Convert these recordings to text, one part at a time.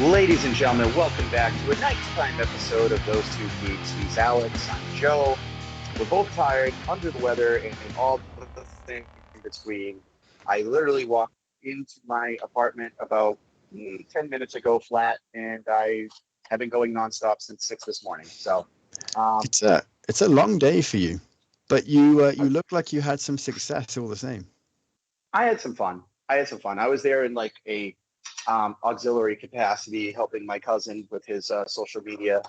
Ladies and gentlemen, welcome back to a nighttime episode of Those Two Geeks. He's Alex, I'm Joe. We're both tired, under the weather, and all the things in between. I literally walked into my apartment about 10 minutes ago flat, and I have been going nonstop since 6 this morning. So it's a long day for you, but you look like you had some success all the same. I had some fun. I was there in like a auxiliary capacity, helping my cousin with his social media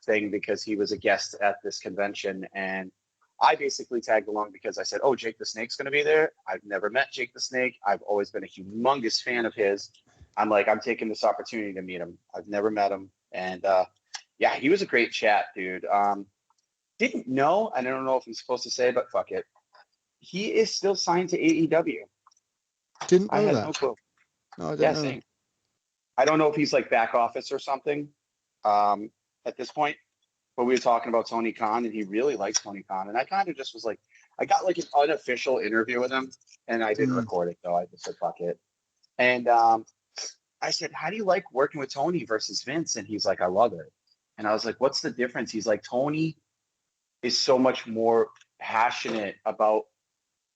thing because he was a guest at this convention, and I basically tagged along because I said, "Oh, Jake the Snake's going to be there." I've never met Jake the Snake. I've always been a humongous fan of his. I'm taking this opportunity to meet him. I've never met him, and yeah, he was a great chat, dude. Didn't know, and I don't know if I'm supposed to say, but fuck it. He is still signed to AEW. Didn't know I had that. no clue. No, I didn't know that. I don't know if he's like back office or something at this point, but we were talking about Tony Khan, and he really likes Tony Khan. And I kind of just was like, I got like an unofficial interview with him, and I didn't record it, though. I just said, fuck it. And I said, how do you like working with Tony versus Vince? And he's like, I love it. And I was like, what's the difference? He's like, Tony is so much more passionate about,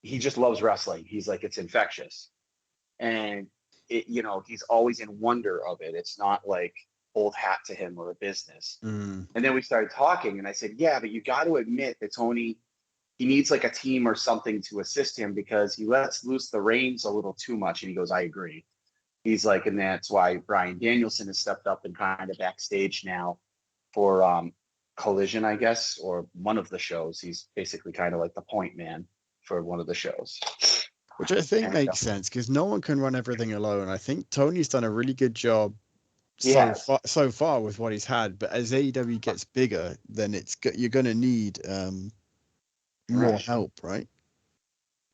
he just loves wrestling. He's like, it's infectious. And he's always in wonder of it. It's not like old hat to him or a business. And then we started talking, and I said, yeah, but you got to admit that Tony, he needs like a team or something to assist him because he lets loose the reins a little too much. And he goes, I agree. He's like, and that's why Bryan Danielson has stepped up and kind of backstage now for Collision, I guess, or one of the shows. He's basically kind of like the point man for one of the shows. Which I think makes sense because no one can run everything alone. I think Tony's done a really good job so far with what he's had. But as AEW gets bigger, then you're going to need more help, right?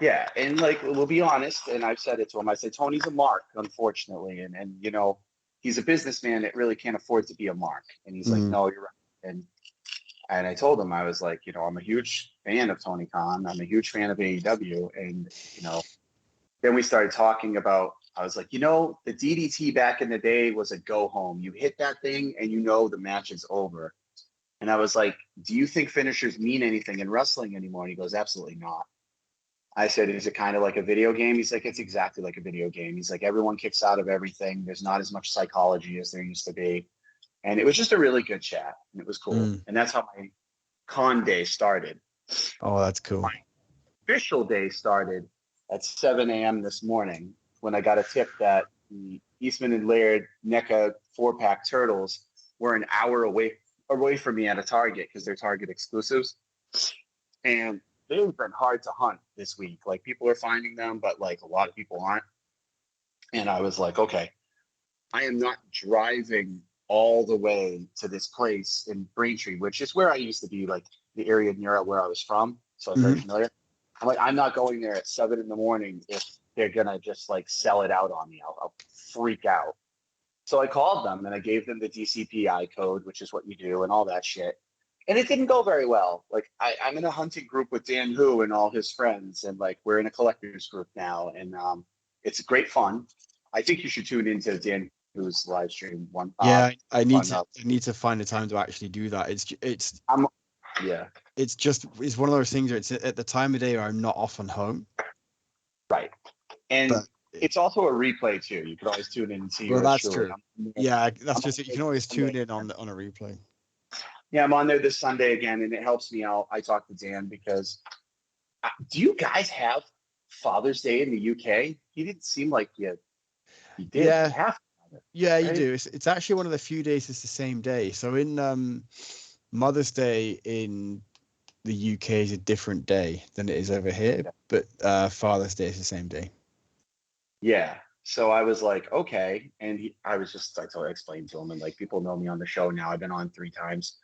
Yeah, and like we'll be honest, and I've said it to him. I said Tony's a mark, unfortunately, and he's a businessman that really can't afford to be a mark. And he's like, no, you're right. And I told him, I was like, I'm a huge fan of Tony Khan. I'm a huge fan of AEW. And, then we started talking about, I was like, the DDT back in the day was a go home. You hit that thing and the match is over. And I was like, do you think finishers mean anything in wrestling anymore? And he goes, absolutely not. I said, is it kind of like a video game? He's like, it's exactly like a video game. He's like, everyone kicks out of everything. There's not as much psychology as there used to be. And it was just a really good chat, and it was cool. And that's how my con day started. Oh, that's cool. My official day started at 7 a.m. this morning when I got a tip that the Eastman and Laird NECA 4-pack turtles were an hour away from me at a Target because they're Target exclusives. And they've been hard to hunt this week. Like, people are finding them, but like a lot of people aren't. And I was like, okay, I am not driving all the way to this place in Braintree, which is where I used to be, like the area near where I was from. So I'm very familiar. I'm like, I'm not going there at 7 a.m. if they're going to just like sell it out on me. I'll freak out. So I called them and I gave them the DCPI code, which is what you do and all that shit. And it didn't go very well. Like I'm in a hunting group with Dan Hu and all his friends. And like, we're in a collectors group now. And it's great fun. I think you should tune into Dan Hu's live stream one. I need to find the time to actually do that. It's one of those things where it's at the time of day where I'm not often home. Right. And it's also a replay too. You can always tune in and see. Well, that's true. That's just it. You can always tune in on a replay. Yeah, I'm on there this Sunday again, and it helps me out. I talked to Dan because do you guys have Father's Day in the UK? He didn't seem like you did. Yeah. Yeah, you do. It's actually one of the few days it's the same day. So in Mother's Day in the UK is a different day than it is over here, but Father's Day is the same day. Yeah. So I was like, okay. And I explained to him, and like, people know me on the show now. I've been on 3 times.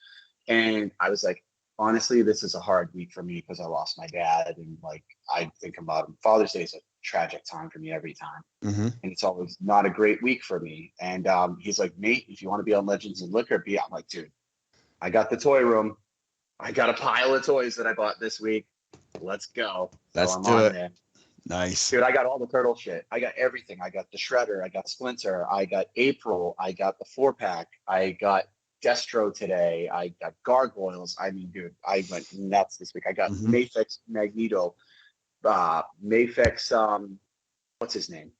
And I was like, honestly, this is a hard week for me because I lost my dad. And like, I think about him. Father's Day is a tragic time for me every time. And it's always not a great week for me. And he's like, mate, if you want to be on Legends and Liquor, I'm like, dude, I got the toy room. I got a pile of toys that I bought this week. Let's go. Let's do it. Nice. Dude, I got all the turtle shit. I got everything. I got the Shredder. I got Splinter. I got April. I got the 4-pack. I got Destro today. I got Gargoyles. I mean, dude, I went nuts this week. I got Mafex Magneto. Mafex, what's his name?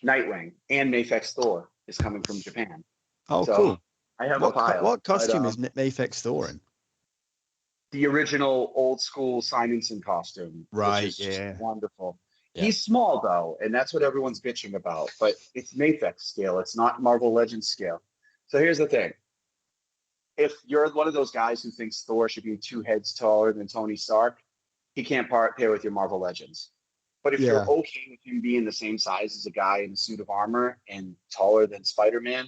Nightwing. And Mafex Thor is coming from Japan. Oh, so cool. I have a pile. What costume is Mafex Thor in? The original old school Simonson costume. Right, which is yeah. Wonderful. Yeah. He's small, though, and that's what everyone's bitching about. But it's Mafex scale. It's not Marvel Legends scale. So here's the thing. If you're one of those guys who thinks Thor should be 2 heads taller than Tony Stark, he can't pair with your Marvel Legends. But if you're okay with him being the same size as a guy in a suit of armor and taller than Spider-Man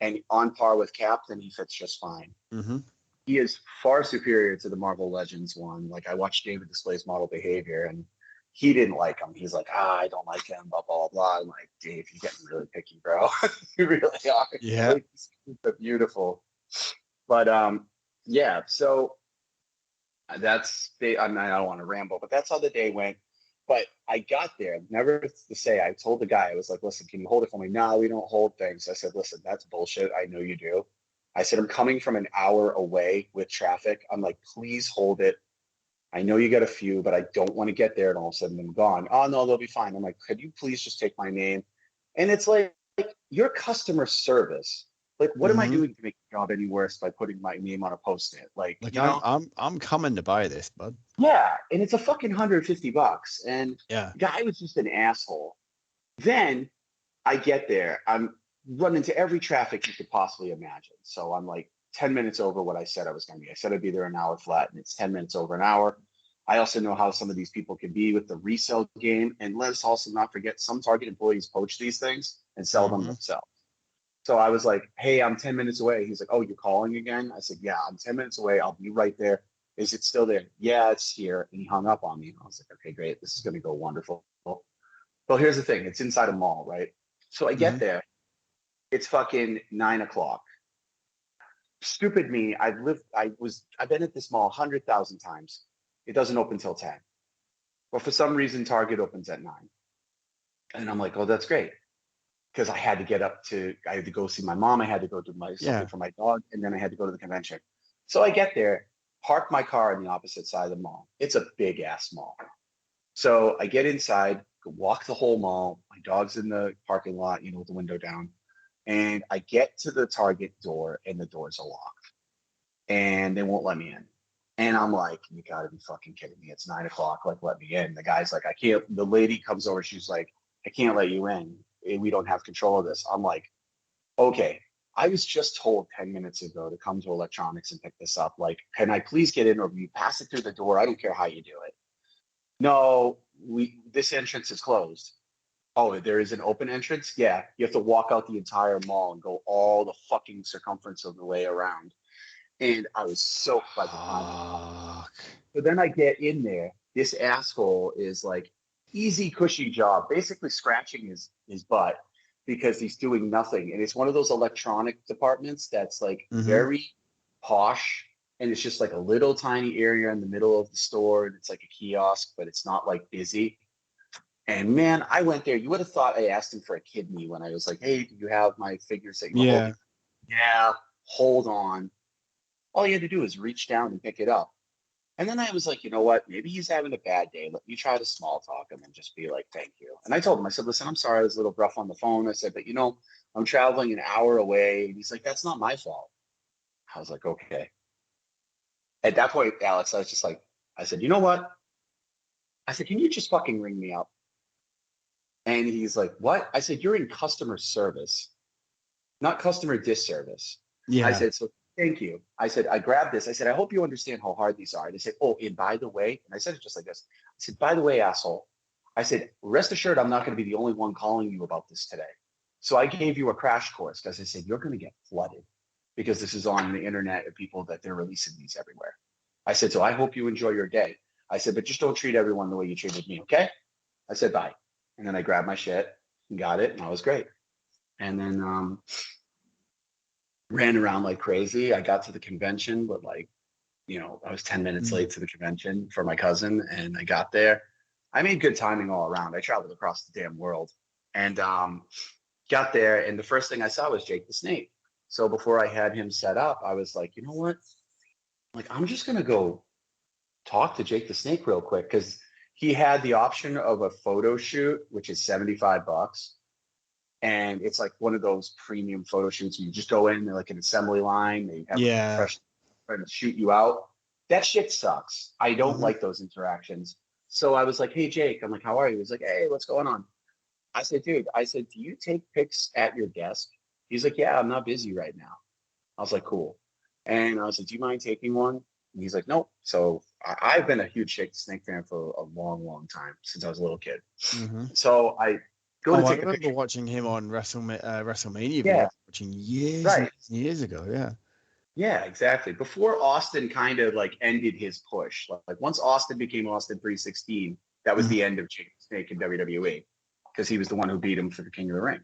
and on par with Cap, then he fits just fine. Mm-hmm. He is far superior to the Marvel Legends one. Like, I watched David Display's Model Behavior, and he didn't like him. He's like, I don't like him, blah, blah, blah. I'm like, Dave, you're getting really picky, bro. You really are. Yeah. Like, they're beautiful. But, yeah, so that's, I mean, I don't want to ramble, but that's how the day went. But I got there, never to say, I told the guy, I was like, listen, can you hold it for me? No, we don't hold things. I said, listen, that's bullshit. I know you do. I said, I'm coming from an hour away with traffic. I'm like, please hold it. I know you got a few, but I don't want to get there and all of a sudden I'm gone. Oh, no, they'll be fine. I'm like, could you please just take my name? And it's like your customer service. Like, what am I doing to make the job any worse by putting my name on a Post-it? Like you know? I'm coming to buy this, bud. Yeah, and it's a fucking $150. And the guy was just an asshole. Then I get there. I'm run into every traffic you could possibly imagine. So I'm like 10 minutes over what I said I was going to be. I said I'd be there an hour flat, and it's 10 minutes over an hour. I also know how some of these people can be with the resale game. And let's also not forget, some Target employees poach these things and sell them themselves. So I was like, hey, I'm 10 minutes away. He's like, oh, you're calling again? I said, yeah, I'm 10 minutes away. I'll be right there. Is it still there? Yeah, it's here. And he hung up on me. I was like, okay, great. This is going to go wonderful. Well, here's the thing. It's inside a mall, right? So I get there. It's fucking 9 o'clock. Stupid me. I've been at this mall 100,000 times. It doesn't open till 10. But for some reason, Target opens at 9. And I'm like, oh, that's great. Because I had to go see my mom. I had to go do something for my dog. And then I had to go to the convention. So I get there, park my car on the opposite side of the mall. It's a big ass mall. So I get inside, walk the whole mall. My dog's in the parking lot, with the window down. And I get to the Target door, and the doors are locked. And they won't let me in. And I'm like, you got to be fucking kidding me. It's 9 o'clock. Like, let me in. The guy's like, I can't. The lady comes over. She's like, I can't let you in. We don't have control of this. I'm like, okay. I was just told 10 minutes ago to come to electronics and pick this up. Like, can I please get in, or you pass it through the door? I don't care how you do it. No, this entrance is closed. Oh, there is an open entrance? Yeah. You have to walk out the entire mall and go all the fucking circumference of the way around. And I was soaked by the time. So then I get in there. This asshole is like, easy, cushy job, basically scratching his butt because he's doing nothing. And it's one of those electronic departments that's like very posh. And it's just like a little tiny area in the middle of the store. And it's like a kiosk, but it's not like busy. And man, I went there. You would have thought I asked him for a kidney when I was like, hey, do you have my figures that you were holding? Yeah, hold on. All you had to do is reach down and pick it up. And then I was like, you know what? Maybe he's having a bad day. Let me try to small talk him and just be like, thank you. And I told him, I said, listen, I'm sorry. I was a little rough on the phone. I said, but I'm traveling an hour away. And he's like, that's not my fault. I was like, okay. At that point, Alex, I was just like, I said, you know what? I said, can you just fucking ring me up? And he's like, what? I said, you're in customer service, not customer disservice. Yeah. I said, so thank you. I said, I grabbed this. I said, I hope you understand how hard these are. And they said, oh, and by the way, and I said it just like this. I said, by the way, asshole. I said, rest assured, I'm not going to be the only one calling you about this today. So I gave you a crash course because I said, you're going to get flooded because this is on the internet of people that they're releasing these everywhere. I said, so I hope you enjoy your day. I said, but just don't treat everyone the way you treated me, okay? I said, bye. And then I grabbed my shit and got it, and that was great. And then ran around like crazy. I got to the convention, but I was 10 minutes late to the convention for my cousin, and I got there. I made good timing all around. I traveled across the damn world and got there. And the first thing I saw was Jake the Snake. So before I had him set up, I was like, you know what? Like, I'm just going to go talk to Jake the Snake real quick because he had the option of a photo shoot, which is $75. And it's like one of those premium photo shoots where you just go in, like an assembly line, they have a Yeah. professional trying to shoot you out. That shit sucks. I don't like those interactions. So I was like, hey, Jake, I'm like, how are you? He's like, hey, what's going on? I said, dude, I said, do you take pics at your desk? He's like, yeah, I'm not busy right now. I was like, cool. And I was like, do you mind taking one? And he's like, nope. So I've been a huge Jake the Snake fan for a long, long time since I was a little kid. So I go to I take a remember picture. watching him on WrestleMania Yeah, videos, watching years right. and years ago. Yeah. Yeah, exactly. Before Austin kind of like ended his push, like once Austin became Austin 316, that was the end of Jake the Snake in WWE because he was the one who beat him for the King of the Ring.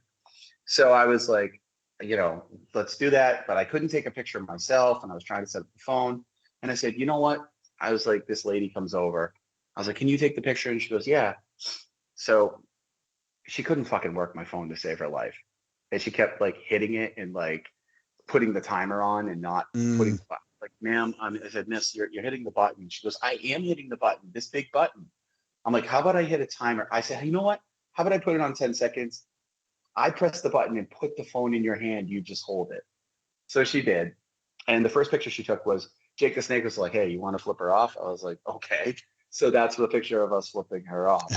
So I was like, you know, let's do that. But I couldn't take a picture of myself and I was trying to set up the phone. And I said, you know what? I was like, this lady comes over. I was like, can you take the picture? And she goes, yeah. So she couldn't fucking work my phone to save her life. And she kept like hitting it and like putting the timer on and not putting like, ma'am, I said, miss, you're hitting the button. She goes, I am hitting the button, this big button. I'm like, how about I hit a timer? I said, hey, you know what? How about I put it on 10 seconds? I press the button and put the phone in your hand. You just hold it. So she did. And the first picture she took was Jake the Snake was like, hey, you want to flip her off? I was like, okay. So that's the picture of us flipping her off. I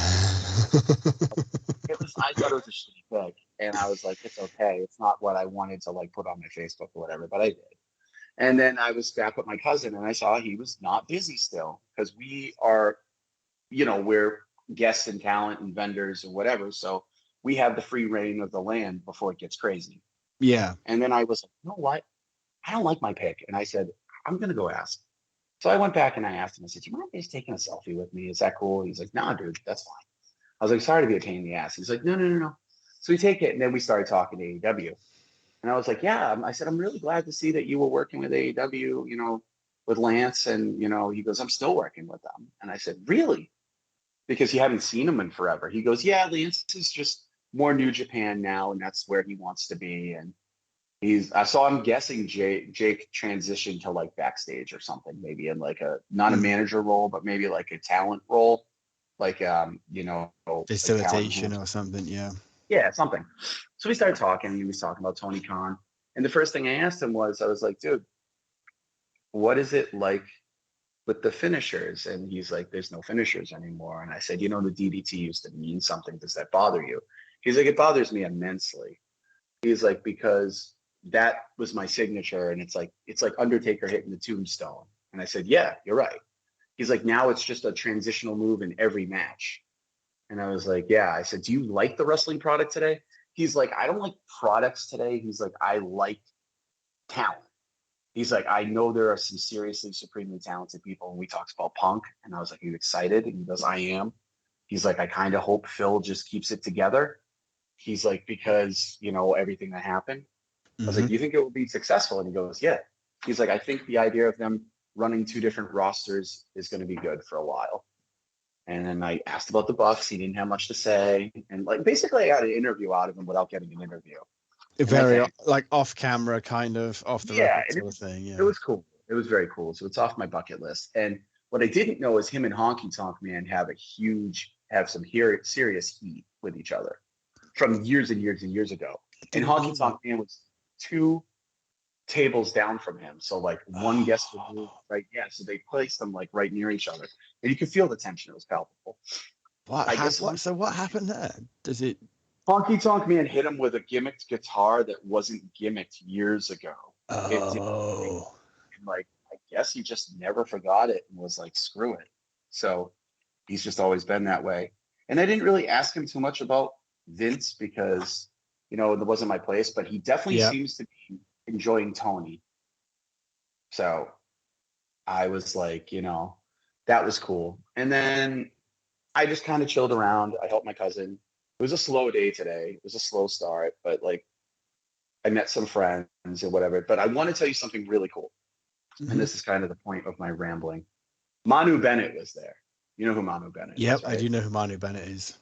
thought it was a shitty pic. And I was like, it's okay. It's not what I wanted to like put on my Facebook or whatever, but I did. And then I was back with my cousin and I saw he was not busy still because we are, you know, we're guests and talent and vendors and whatever. So we have the free reign of the land before it gets crazy. Yeah. And then I was like, you know what? I don't like my pick. And I said, I'm going to go ask. So I went back and I asked him, I said, do you mind just taking a selfie with me? Is that cool? He's like, nah, dude, that's fine. I was like, sorry to be a pain in the ass. He's like, no. So we take it. And then we started talking to AEW. And I was like, yeah. I said, I'm really glad to see that you were working with AEW, you know, with Lance. And, you know, he goes, I'm still working with them. And I said, really? Because you haven't seen him in forever. He goes, yeah, Lance is just more New Japan now. And that's where he wants to be. And I'm guessing Jake transitioned to like backstage or something, maybe in like not a manager role, but maybe like a talent role, like, you know, Facilitation or something. Yeah, something. So we started talking. He was talking about Tony Khan. And the first thing I asked him was, I was like, dude, what is it like with the finishers? And he's like, there's no finishers anymore. And I said, you know, the DDT used to mean something. Does that bother you? He's like, it bothers me immensely. He's like, because that was my signature. And it's like Undertaker hitting the tombstone. And I said, yeah, you're right. He's like, now it's just a transitional move in every match. And I was like, yeah. I said, do you like the wrestling product today? He's like, I don't like products today. He's like, I like talent. He's like, I know there are some seriously supremely talented people. And we talked about Punk. And I was like, are you excited? And he goes, I am. He's like, I kind of hope Phil just keeps it together. He's like, because, you know, everything that happened. I was like, do you think it will be successful? And he goes, yeah. He's like, I think the idea of them running two different rosters is going to be good for a while. And then I asked about the Bucks. He didn't have much to say. And like, basically I got an interview out of him without getting an interview. Very like off camera, kind of off the record sort of thing. Yeah. It was cool. It was very cool. So it's off my bucket list. And what I didn't know is him and Honky Tonk Man have some serious heat with each other from years and years and years ago. And Honky Tonk Man was 2 tables down from him. So like one guest would move right. Yeah. So they placed them like right near each other. And you could feel the tension. It was palpable. So what happened there? Does it? Honky Tonk Man hit him with a gimmicked guitar that wasn't gimmicked years ago. Oh. And like, I guess he just never forgot it and was like, screw it. So he's just always been that way. And I didn't really ask him too much about Vince because, you know, it wasn't my place, but he definitely seems to be enjoying Tony. So I was like, you know, that was cool. And then I just kind of chilled around. I helped my cousin. It was a slow day today. It was a slow start, but like I met some friends and whatever. But I want to tell you something really cool. And this is kind of the point of my rambling. Manu Bennett was there. You know who Manu Bennett Yep, is, right? I do know who Manu Bennett is.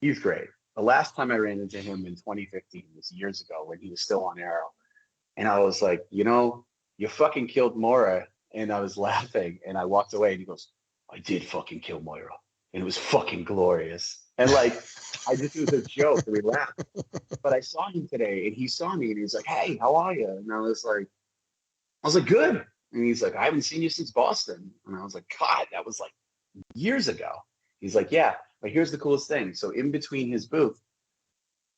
He's great. The last time I ran into him in 2015 was years ago when he was still on Arrow. And I was like, you fucking killed Moira. And I was laughing and I walked away and he goes, I did fucking kill Moira. And it was fucking glorious. And like, it was a joke and we laughed. But I saw him today and he saw me and he's like, hey, how are you? And I was like, good. And he's like, I haven't seen you since Boston. And I was like, God, that was like years ago. He's like, yeah, but here's the coolest thing. So in between his booth,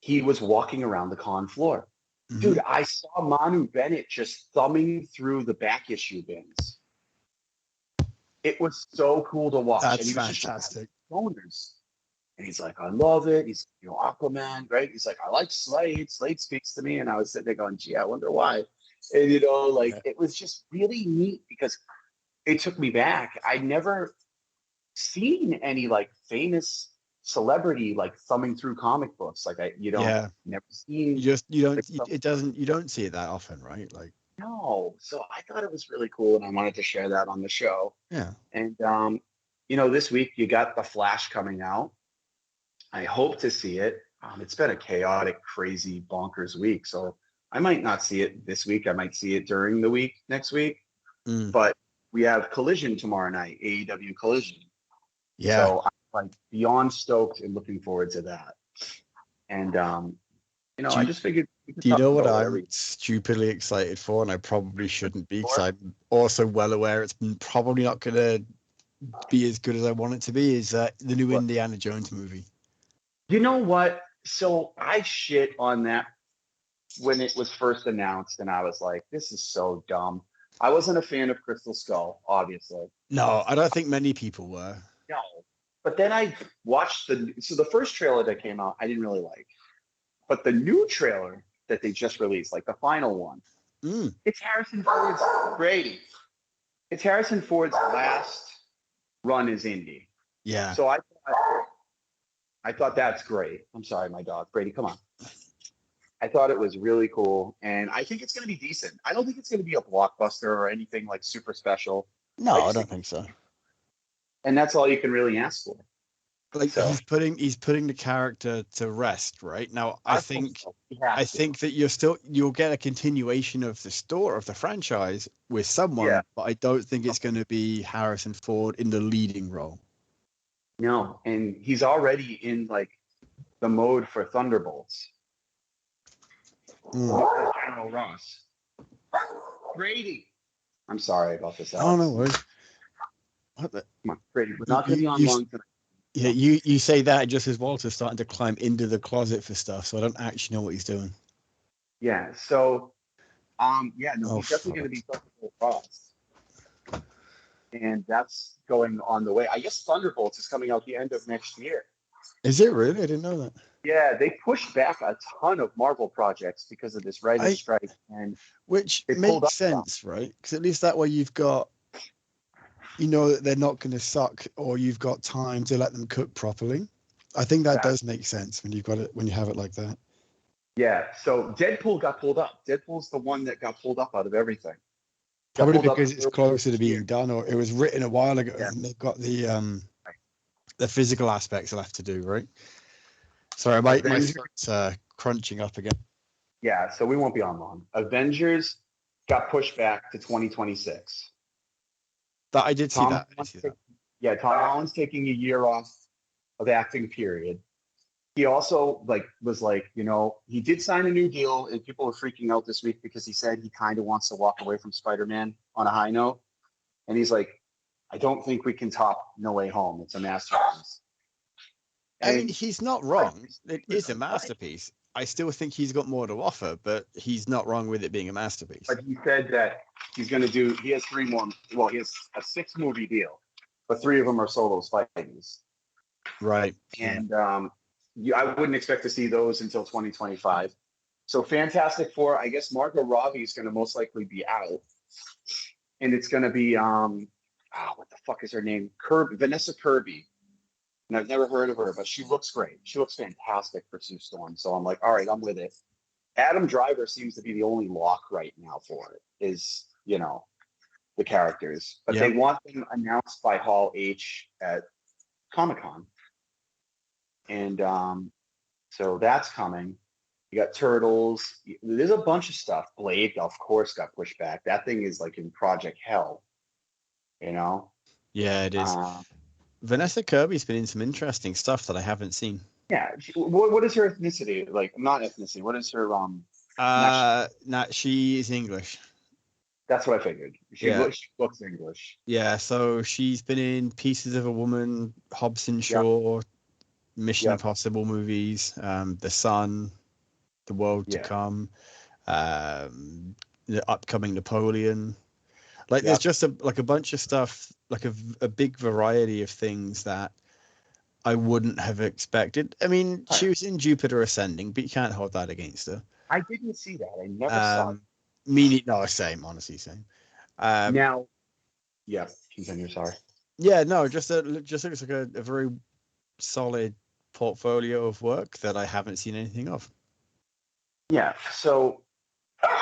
he was walking around the con floor. Mm-hmm. Dude, I saw Manu Bennett just thumbing through the back issue bins. It was so cool to watch. That's and he was fantastic. Just and he's like, I love it. He's, Aquaman, right? He's like, I like Slade. Slade speaks to me. And I was sitting there going, gee, I wonder why. And, It was just really neat because it took me back. I'd never seen any like famous celebrity like thumbing through comic books. Like never seen. You don't see it that often, right? Like, no. So I thought it was really cool and I wanted to share that on the show. Yeah. And, this week you got The Flash coming out. I hope to see it. It's been a chaotic, crazy, bonkers week. So I might not see it this week. I might see it during the week next week. But we have Collision tomorrow night, AEW Collision. Yeah. So I'm like beyond stoked and looking forward to that. And, I just figured. Do you know what I'm stupidly excited for? And I probably shouldn't be because I'm also well aware it's probably not going to be as good as I want it to be, is the new Indiana Jones movie. You know what? So I shit on that when it was first announced, and I was like, this is so dumb. I wasn't a fan of Crystal Skull, obviously. No, I don't think many people were. No. But then I watched the first trailer that came out, I didn't really like. But the new trailer that they just released, like the final one, it's Harrison Ford's Brady. It's Harrison Ford's last run as Indy. Yeah. So I thought that's great. I'm sorry, my dog. Brady, come on. I thought it was really cool, and I think it's going to be decent. I don't think it's going to be a blockbuster or anything like super special. No, I don't think so. And that's all you can really ask for. Like he's putting the character to rest right now. I think that you'll get a continuation of the franchise with someone, but I don't think it's going to be Harrison Ford in the leading role. No, and he's already in like the mode for Thunderbolts. General Ross. Brady. I'm sorry about this. Oh, no worries. Come on, Brady. We're not going to be on long tonight. Yeah, you say that just as Walter's starting to climb into the closet for stuff, so I don't actually know what he's doing. Yeah, so, he's definitely going to be Thunderbolt Ross. And that's going on the way. I guess Thunderbolts is coming out the end of next year. Is it really? I didn't know that. Yeah, they pushed back a ton of Marvel projects because of this writer's strike. Which makes sense, right? Because at least that way you've got, that they're not going to suck, or you've got time to let them cook properly. I think that does make sense when you have it like that. Yeah, so Deadpool got pulled up. Deadpool's the one that got pulled up out of everything. Probably because it's closer to being done, or it was written a while ago, and they've got the physical aspects left to do, right? Sorry, my throat's crunching up again. Yeah, so we won't be on long. Avengers got pushed back to 2026. I did see that. Yeah, Tom Holland's taking a year off of acting, period. He also he did sign a new deal, and people were freaking out this week because he said he kind of wants to walk away from Spider-Man on a high note. And he's like, I don't think we can top No Way Home. It's a masterpiece. I mean, he's not wrong. It is a masterpiece. I still think he's got more to offer, but he's not wrong with it being a masterpiece. But he said that he has 3 more. Well, he has a 6-movie deal, but 3 of them are solo sightings. Right. And I wouldn't expect to see those until 2025. So Fantastic Four, I guess Margot Robbie is going to most likely be out. And it's going to be, what the fuck is her name? Vanessa Kirby. And I've never heard of her, but she looks great. She looks fantastic for Sue Storm. So I'm like, all right, I'm with it. Adam Driver seems to be the only lock right now for it, is, the characters. But they want them announced by Hall H at Comic-Con. And so that's coming. You got Turtles. There's a bunch of stuff. Blade, of course, got pushed back. That thing is like in Project Hell, you know? Yeah, it is. Vanessa Kirby's been in some interesting stuff that I haven't seen. Yeah. What is her ethnicity? Like, not ethnicity. What is her she is English. That's what I figured. She looks English. Yeah, so she's been in Pieces of a Woman, Hobson Shaw, Mission Impossible movies, The Sun, The World to Come, the upcoming Napoleon. Like, there's just a bunch of stuff, like a big variety of things that I wouldn't have expected. I mean, she was in Jupiter Ascending, but you can't hold that against her. I didn't see that. I never saw it. No, same, honestly, same. Now, continue. Sorry. Yeah, no, just looks like a very solid portfolio of work that I haven't seen anything of. Yeah, so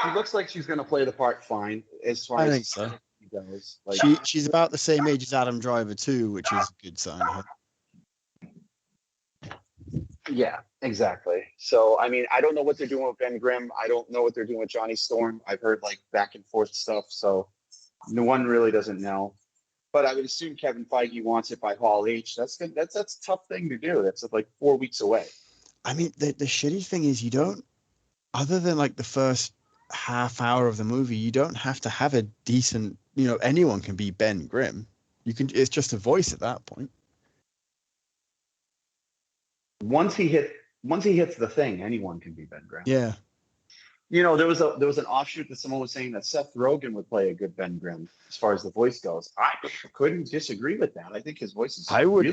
she looks like she's going to play the part fine as far I as think so. She goes. Like, she's about the same age as Adam Driver too, which is a good sign. Yeah, exactly. So, I mean, I don't know what they're doing with Ben Grimm. I don't know what they're doing with Johnny Storm. I've heard like back and forth stuff, so no one really doesn't know. But I would assume Kevin Feige wants it by Hall H. That's a tough thing to do. That's like 4 weeks away. I mean, the shitty thing is you don't, other than like the first half hour of the movie, you don't have to have a decent, anyone can be Ben Grimm. It's just a voice at that point. Once he hits the thing, anyone can be Ben Grimm. Yeah. There was an offshoot that someone was saying that Seth Rogen would play a good Ben Grimm as far as the voice goes. I couldn't disagree with that. I think his voice is.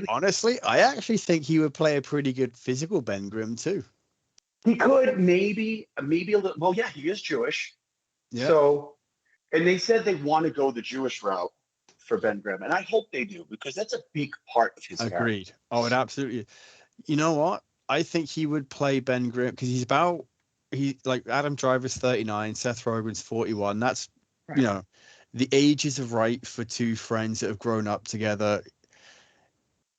Honestly, I actually think he would play a pretty good physical Ben Grimm too. He could maybe a little. Well, yeah, he is Jewish. Yeah. So, and they said they want to go the Jewish route for Ben Grimm, and I hope they do because that's a big part of his. Agreed. Character. Oh, it absolutely. You know what? I think he would play Ben Grimm because he's like Adam Driver's 39, Seth Rogen's 41. That's right. The ages are right for two friends that have grown up together.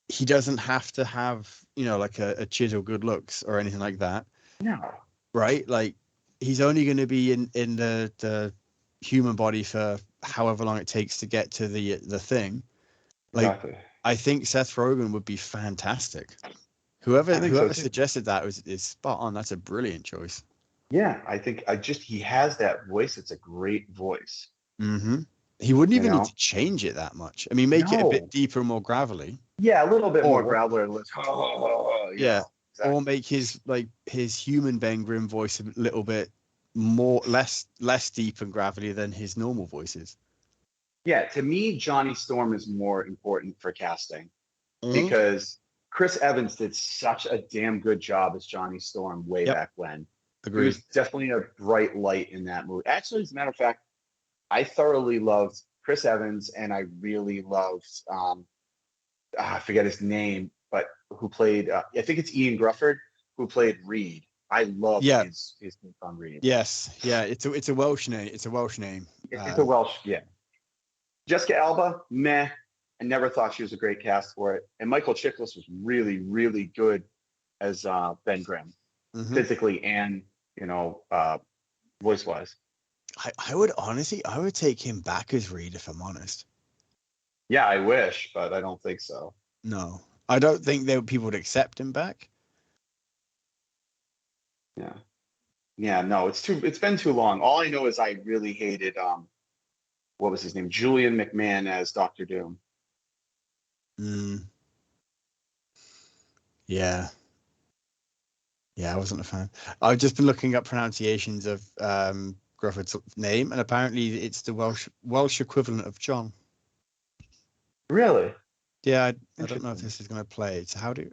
He doesn't have to have like a chisel good looks or anything like that. No. Right? Like he's only going to be in the human body for however long it takes to get to the thing. Like exactly. I think Seth Rogen would be fantastic. Whoever suggested that is spot on. That's a brilliant choice. Yeah, I think he has that voice. It's a great voice. Mm-hmm. He wouldn't even need to change it that much. I mean, make it a bit deeper and more gravelly. Yeah, a little bit more gravelly. Yeah. Exactly. Or make his human Ben Grimm voice a little bit less deep and gravelly than his normal voices. Yeah, to me, Johnny Storm is more important for casting because Chris Evans did such a damn good job as Johnny Storm way back when. Agreed. He was definitely a bright light in that movie. Actually, as a matter of fact, I thoroughly loved Chris Evans, and I really loved I forget his name, but who played I think it's Ian Grufford who played Reed. I love his take on Reed. Yes, yeah, it's a Welsh name. It's a Welsh name. It's a Welsh, yeah. Jessica Alba, meh. I never thought she was a great cast for it. And Michael Chiklis was really, really good as Ben Grimm, physically and voice wise. I would take him back as Reed if I'm honest. Yeah, I wish, but I don't think so. No, I don't think people would accept him back. Yeah, no, it's been too long. All I know is I really hated what was his name? Julian McMahon as Dr. Doom. Yeah. Yeah, I wasn't a fan. I've just been looking up pronunciations of Grufford's name, and apparently it's the Welsh equivalent of John. Really? Yeah, I don't know if this is going to play. So how do?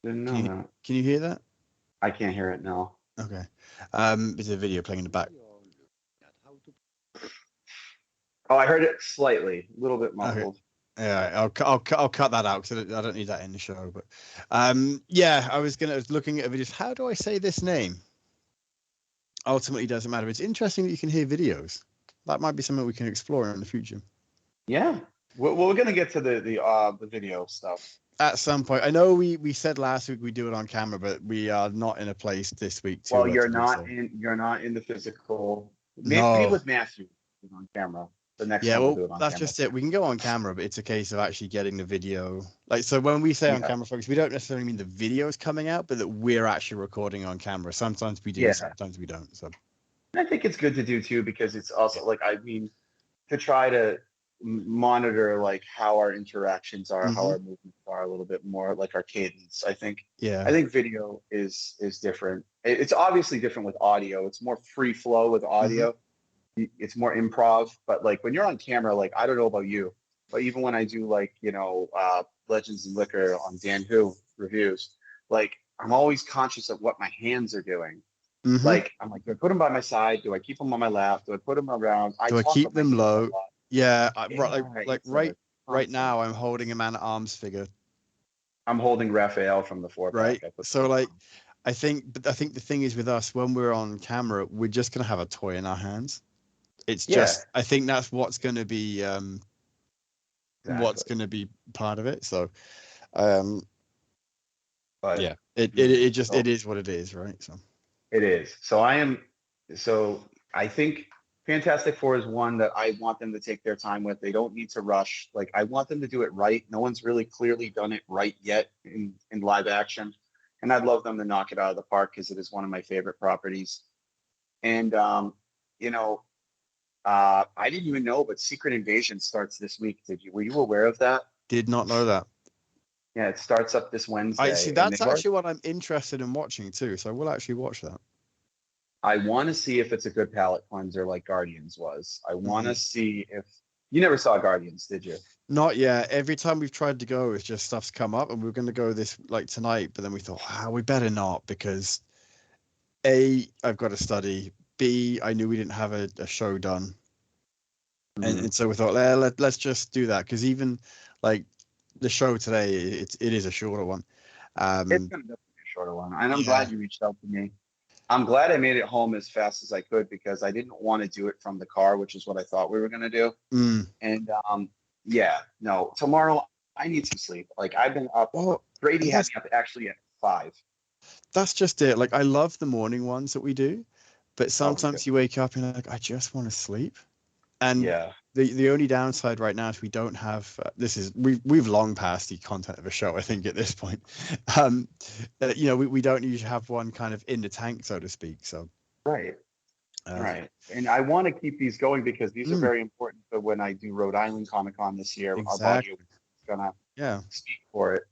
Didn't know that. Can you hear that? I can't hear it now. Okay. There's a video playing in the back. Oh, I heard it slightly, a little bit muffled. Okay. Yeah, I'll cut that out because I don't need that in the show. But yeah, I was looking at videos. How do I say this name? Ultimately, doesn't matter. It's interesting that you can hear videos. That might be something we can explore in the future. Yeah. we're gonna get to the video stuff at some point. I know we said last week we do it on camera, but we are not in a place this week to. Well, to do so. you're not in the physical. Maybe No. with Matthew on camera. The next Yeah, time we'll well, do it on that's camera. just it. We can go on camera, but it's a case of actually getting the video. Like, so when we say on Yeah. camera, folks, we don't necessarily mean the video is coming out, but that we're actually recording on camera. Sometimes we do, Yeah. sometimes we don't. So I think it's good to do too, because it's also like, I mean, to try to monitor like how our interactions are, how our movements are a little bit more, like our cadence. I think video is different. It's obviously different with audio. It's more free flow with audio. It's more improv, but like when you're on camera, like I don't know about you, but even when I do like, Legends and Liquor on Dan Who reviews, like I'm always conscious of what my hands are doing. Like I'm like, do I put them by my side? Do I keep them on my lap? Do I put them around? do I talk keep with my them hands a low? lot. Yeah, It's right now I'm holding a man at arms figure. I'm holding Raphael from the four Right. pack. So like, I think the thing is with us, when we're on camera, we're just gonna have a toy in our hands. It's just, I think that's what's gonna be what's gonna be part of it. So but yeah, it is what it is, right? So it is. So I think Fantastic Four is one that I want them to take their time with. They don't need to rush. Like I want them to do it right. No one's really clearly done it right yet in live action. And I'd love them to knock it out of the park because it is one of my favorite properties. And I didn't even know, but Secret Invasion starts this week. Were you aware of that? Did not know that. Yeah, it starts up this Wednesday. I see. That's actually what I'm interested in watching too. So we'll actually watch that. I want to see if it's a good palate cleanser like Guardians was. I want to see if you never saw Guardians, did you? Not yet. Every time we've tried to go, it's just stuff's come up, and we were going to go this like tonight, but then we thought, we better not, because A, I've got to study. B, I knew we didn't have a show done, and so we thought, let's just do that, because even like the show today, it is a shorter one. It's going to be a shorter one, and I'm glad you reached out to me. I'm glad I made it home as fast as I could, because I didn't want to do it from the car, which is what I thought we were going to do. And tomorrow I need some sleep. Like I've been up. Brady has me up actually at 5. That's just it. Like I love the morning ones that we do, but sometimes you wake up and you're like, I just want to sleep. And the only downside right now is we don't have we've long passed the content of a show, I think, at this point. We don't usually have one kind of in the tank, so to speak. So right. And I want to keep these going because these are very important for when I do Rhode Island Comic Con this year. Exactly. Our body is gonna speak for it,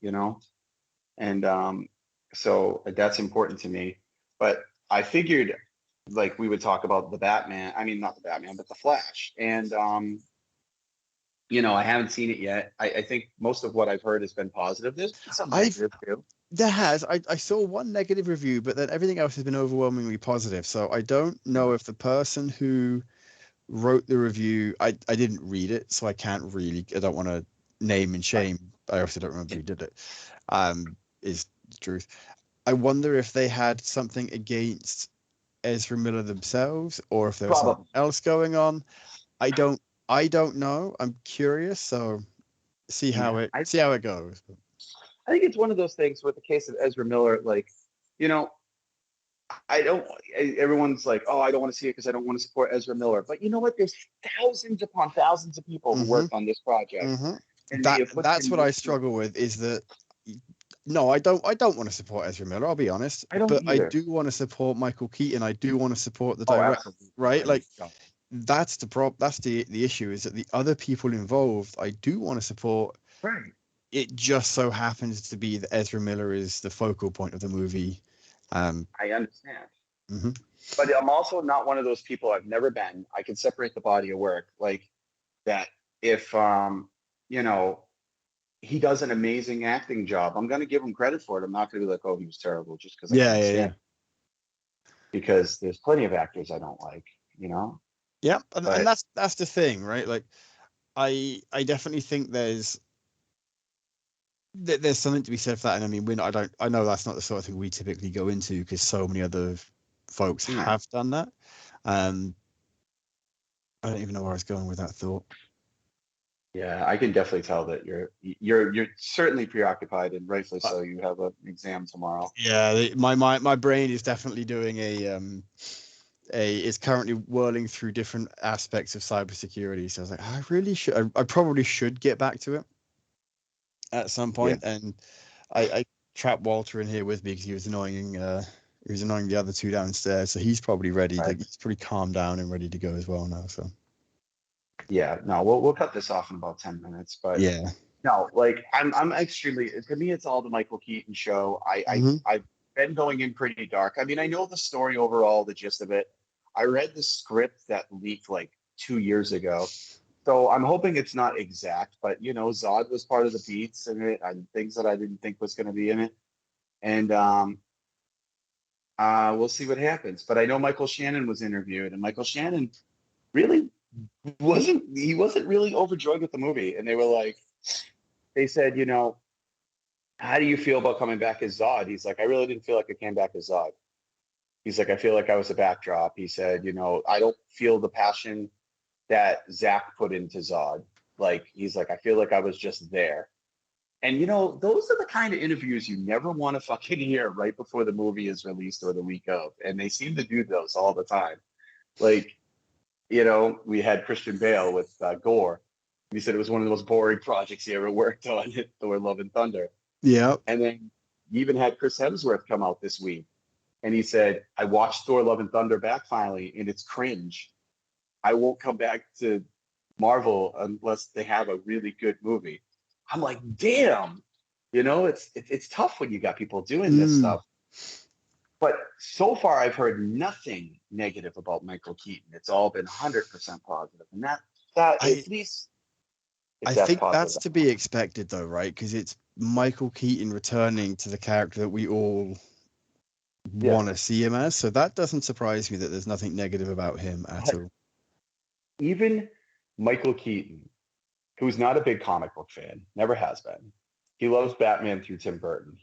and so that's important to me. But I figured like we would talk about the Batman. I mean, not the Batman, but the Flash. And I haven't seen it yet. I think most of what I've heard has been positive. There's some negative too. There has. I saw one negative review, but then everything else has been overwhelmingly positive. So I don't know if the person who wrote the review, I didn't read it, so I can't really. I don't want to name and shame. I also don't remember who did it. Is the truth. I wonder if they had something against Ezra Miller themselves, or if there was something else going on. I don't know. I'm curious, so see how it goes. I think it's one of those things with the case of Ezra Miller, like, everyone's like, oh, I don't want to see it because I don't want to support Ezra Miller. But you know what? There's thousands upon thousands of people who worked on this project. And that's what I struggle with, is that no, I don't want to support Ezra Miller, I'll be honest. I do want to support Michael Keaton. I do want to support the director, right? Like that's the problem. That's the issue, is that the other people involved, I do want to support. Right. It just so happens to be that Ezra Miller is the focal point of the movie. I understand. But I'm also not one of those people. I've never been. I can separate the body of work like that. If he does an amazing acting job, I'm going to give him credit for it. I'm not going to be like, oh, he was terrible just because I can't stand him. Because there's plenty of actors I don't like, Yeah, and that's the thing, right? Like, I definitely think there's something to be said for that. And I mean, I know that's not the sort of thing we typically go into, because so many other folks have done that. I don't even know where I was going with that thought. Yeah, I can definitely tell that you're certainly preoccupied, and rightfully Uh, so. You have an exam tomorrow. yeah, my brain is definitely doing a is currently whirling through different aspects of cybersecurity. So I was like, I really should. I probably should get back to it at some Yeah, point. And I trapped Walter in here with me because he was annoying. He was annoying the other two downstairs. So he's probably ready to. right. He's pretty calmed down and ready to go as well now. So Yeah, no, we'll cut this off in about 10 minutes, but yeah. no, like I'm extremely to me it's all the Michael Keaton show. Hmm. I've been going in pretty dark. I mean, I know the story overall, the gist of it. I read the script that leaked like 2 years ago. So I'm hoping it's not exact, but Zod was part of the beats in it and things that I didn't think was going to be in it. And we'll see what happens. But I know Michael Shannon was interviewed, and Michael Shannon really wasn't really overjoyed with the movie. And they said, how do you feel about coming back as Zod? He's like, I really didn't feel like I came back as Zod. He's like, I feel like I was a backdrop. He said, I don't feel the passion that Zach put into Zod. Like, he's like, I feel like I was just there. And those are the kind of interviews you never want to fucking hear right before the movie is released or the week of. And they seem to do those all the time. Like, we had Christian Bale with Gore. He said it was one of the most boring projects he ever worked on, Thor: Love and Thunder. Yeah. And then you even had Chris Hemsworth come out this week, and he said, "I watched Thor: Love and Thunder back finally, and it's cringe. I won't come back to Marvel unless they have a really good movie." I'm like, damn. It's tough when you got people doing this Mm. stuff. But so far, I've heard nothing negative about Michael Keaton. It's all been 100% positive, and that I at least if I that's think positive. that's to be expected though, right? Because it's Michael Keaton returning to the character that we all Yeah, want to see him as. So that doesn't surprise me that there's nothing negative about him at but all. even Michael Keaton, who's not a big comic book fan, never has been. He loves Batman through Tim Burton.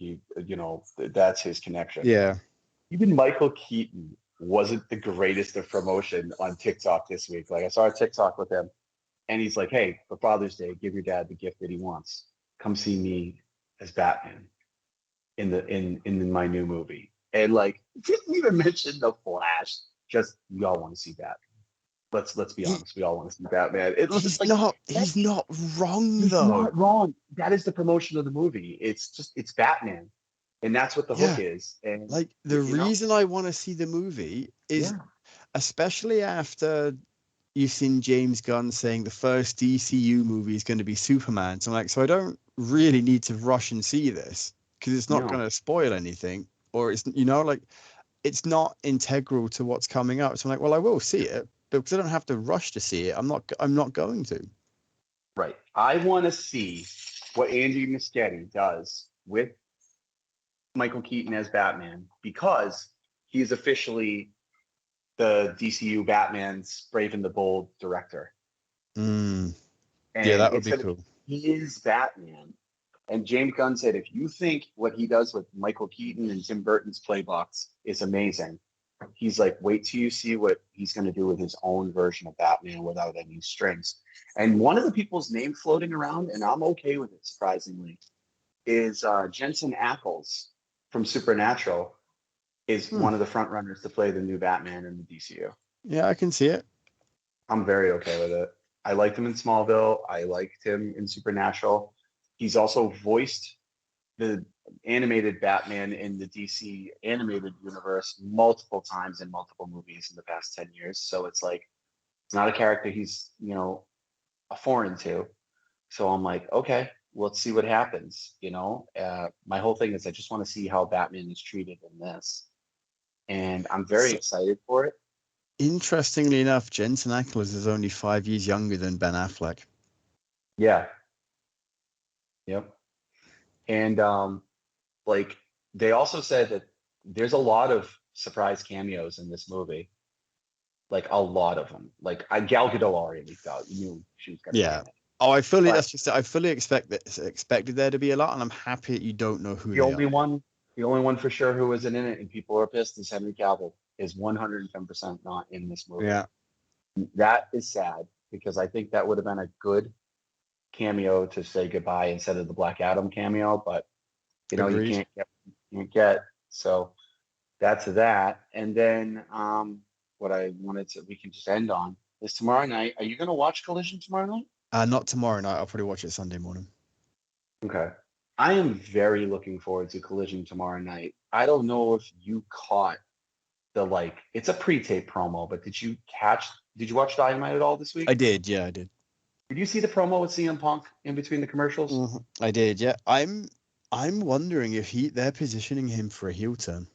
That's his connection. Yeah. Even Michael Keaton wasn't the greatest of promotion on TikTok this week. Like I saw a TikTok with him, and he's like, "Hey, for Father's Day, give your dad the gift that he wants. Come see me as Batman in my new movie." And like, didn't even mention the Flash. Just we all want to see Batman. Let's be He, honest. We all want to see Batman. It's just like that. he's not wrong He's though. not wrong. That is the promotion of the movie. It's Batman, and that's what the hook Yeah. is. And Like the reason I want to see the movie is yeah, especially after you've seen James Gunn saying the first DCU movie is going to be Superman. So I'm like, so I don't really need to rush and see this because it's not going no, to spoil anything, or it's like it's not integral to what's coming up. So I'm like, well, I will see it, but because I don't have to rush to see it, I'm not going to. right. I want to see what Andy Muschietti does with Michael Keaton as Batman because he's officially the DCU Batman's Brave and the Bold director, Mm, yeah, and that would it's be gonna cool. he is Batman. And James Gunn said, if you think what he does with Michael Keaton and Tim Burton's playbox is amazing, he's like, wait till you see what he's going to do with his own version of Batman without any strings. And one of the people's name floating around, and I'm okay with it, surprisingly, is Jensen Ackles from Supernatural is Hmm. one of the front runners to play the new Batman in the DCU. Yeah, I can see it. I'm very okay with it. I liked him in Smallville. I liked him in Supernatural. He's also voiced the animated Batman in the DC animated universe multiple times in multiple movies in the past 10 years. So it's like, it's not a character he's, a foreign to. So I'm like, okay, let's see what happens. My whole thing is I just want to see how Batman is treated in this. And I'm very So, excited for it. interestingly enough, Jensen Ackles is only 5 years younger than Ben Affleck. Yeah. Yep. And like they also said that there's a lot of surprise cameos in this movie. Like a lot of them. Like Gal Gadot already leaked out. You knew she was going to be Yeah. in it. Oh, But I fully expected there to be a lot, and I'm happy that you don't know who the they only are. one, the only one for sure who isn't in it, and people are pissed, is Henry Cavill. Is 110% not in this movie. Yeah. That is sad because I think that would have been a good cameo to say goodbye instead of the Black Adam cameo, but you know, Agreed. you can't get. So that's that. And then what I wanted to we can just end on is tomorrow night. Are you gonna watch Collision tomorrow night? Not tomorrow night. I'll probably watch it Sunday morning. Okay. I am very looking forward to Collision tomorrow night. I don't know if you caught it's a pre-tape promo, but did you watch Dynamite at all this week? I did, yeah, I did. Did you see the promo with CM Punk in between the commercials? Mm-hmm. I did, yeah. I'm wondering if they're positioning him for a heel turn.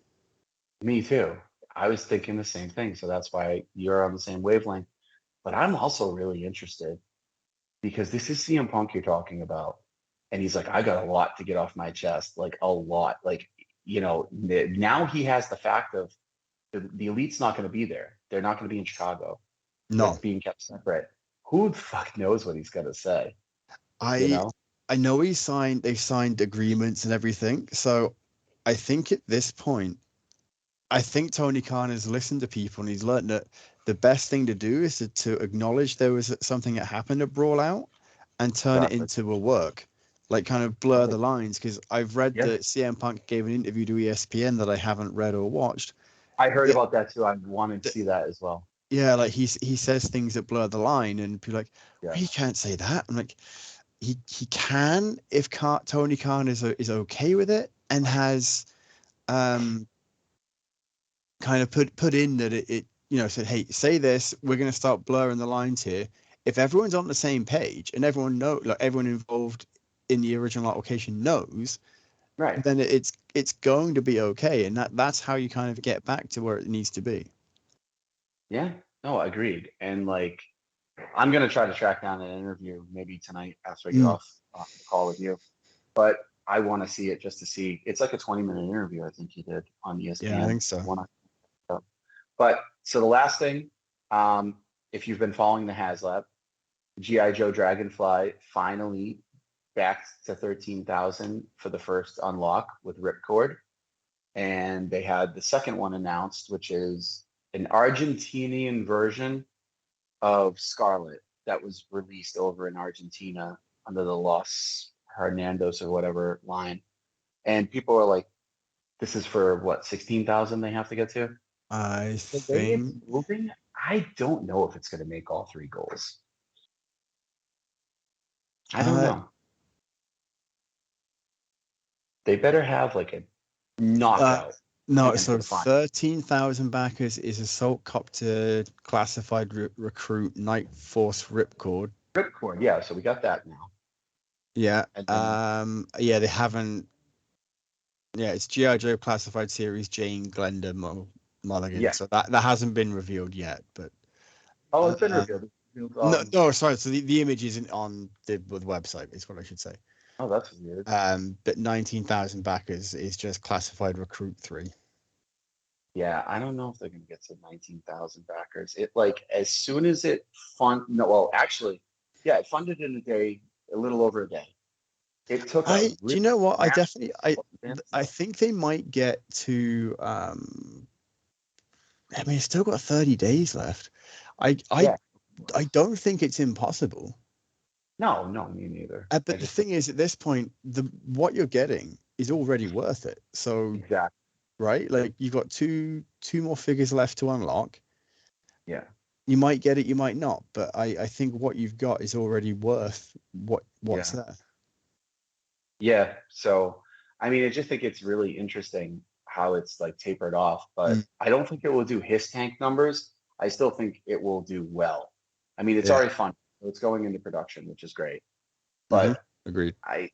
Me too. I was thinking the same thing, so that's why you're on the same wavelength. But I'm also really interested because this is CM Punk you're talking about. And he's like, I got a lot to get off my chest, like a lot. Like, you know, now he has the fact of the Elite's not going to be there. They're not going to be in Chicago. No. It's being kept separate. Who the fuck knows what he's going to say? I know they signed agreements and everything. So I think at this point, I think Tony Khan has listened to people and he's learned that the best thing to do is to acknowledge there was something that happened at Brawl Out and turn it into a work. Like kind of blur the lines, because I've read that CM Punk gave an interview to ESPN that I haven't read or watched. I heard about that too. I wanted to see that as well. Yeah, like he says things that blur the line, and people are like, well, he can't say that. I'm like, he can if Tony Khan is okay with it and has kind of put in that it you know said, hey, say this, we're going to start blurring the lines here. If everyone's on the same page and everyone involved in the original application knows, right, then it's going to be okay, and that's how you kind of get back to where it needs to be. Yeah, no, agreed. And like, I'm gonna try to track down an interview maybe tonight after I get off the call with you. But I want to see it just to see. It's like a 20-minute interview, I think he did on ESPN. Yeah, I think so. But so the last thing, if you've been following the HasLab, G.I. Joe Dragonfly finally back to 13,000 for the first unlock with Ripcord. And they had the second one announced, which is an Argentinian version of Scarlet that was released over in Argentina under the Los Hernandos or whatever line. And people are like, this is for what, 16,000 they have to get to? I The way it's moving, I don't know if it's going to make all three goals. I don't know. They better have like a knockout. No, so 13,000 backers is Assault Copter, Classified Recruit, Night Force Ripcord. Ripcord, yeah. So we got that now. Yeah. Yeah, they haven't. Yeah, it's G.I. Joe Classified Series, Jane Glenda Mulligan. Yeah. So that hasn't been revealed yet, but. Oh, it's been revealed. No, sorry. So the image isn't on the website. Is what I should say. Oh, that's weird. But 19,000 backers is just Classified Recruit 3. Yeah, I don't know if they're going to get to 19,000 backers. It like as soon as it it funded in a day, a little over a day. It took. Do you know what? I think they might get to. I mean, it's still got 30 days left. I don't think it's impossible. No, me neither. But the thing is, at this point, what you're getting is already worth it. So exactly. Right, like you've got two more figures left to unlock. Yeah, you might get it, you might not, but I think what you've got is already worth what's there. Yeah. So I mean, I just think it's really interesting how it's like tapered off, but I don't think it will do his tank numbers. I still think it will do well. I mean, it's already fun. So it's going into production, which is great. But agreed. I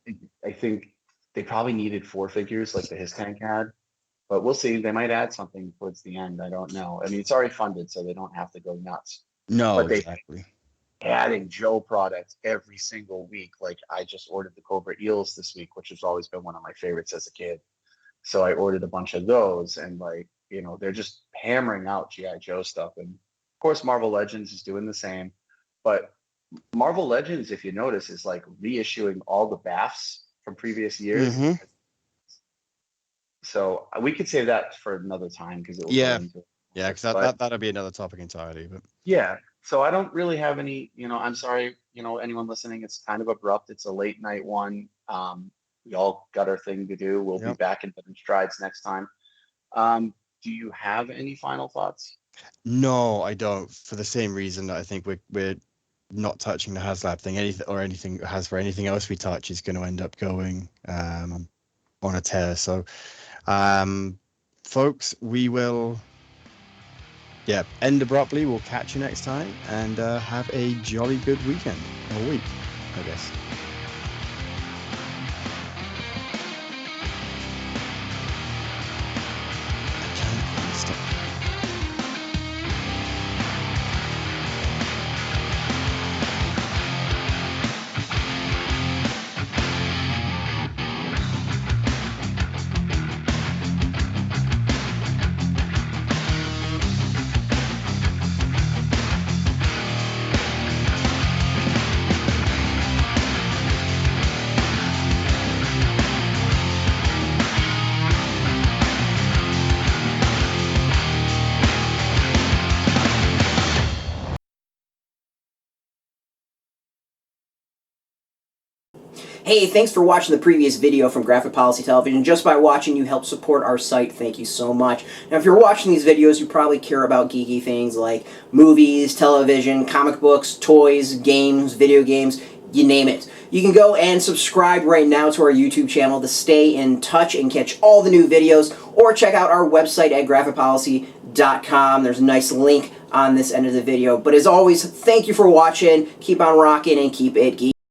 think they probably needed 4 figures like the his tank had. But we'll see. They might add something towards the end. I don't know. I mean, it's already funded, so they don't have to go nuts. No, but exactly. Adding Joe products every single week. Like I just ordered the Cobra Eels this week, which has always been one of my favorites as a kid. So I ordered a bunch of those, and like they're just hammering out GI Joe stuff. And of course, Marvel Legends is doing the same. But Marvel Legends, if you notice, is like reissuing all the BAFs from previous years. Mm-hmm. So we could save that for another time because it will go into it. Yeah, because that'll be another topic entirely. But yeah, So I don't really have any, I'm sorry, anyone listening, it's kind of abrupt. It's a late night one. We all got our thing to do. We'll be Yep. back in different strides next time. Um, do you have any final thoughts? No, I don't. For the same reason that I think we're not touching the HasLab thing. Anything has for anything else we touch is going to end up going on a tear. So, folks, we will end abruptly. We'll catch you next time, and have a jolly good weekend or week, I guess. I can't stop. Hey, thanks for watching the previous video from Graphic Policy Television. Just by watching, you help support our site. Thank you so much. Now, if you're watching these videos, you probably care about geeky things like movies, television, comic books, toys, games, video games, you name it. You can go and subscribe right now to our YouTube channel to stay in touch and catch all the new videos, or check out our website at graphicpolicy.com. There's a nice link on this end of the video. But as always, thank you for watching. Keep on rocking and keep it geeky.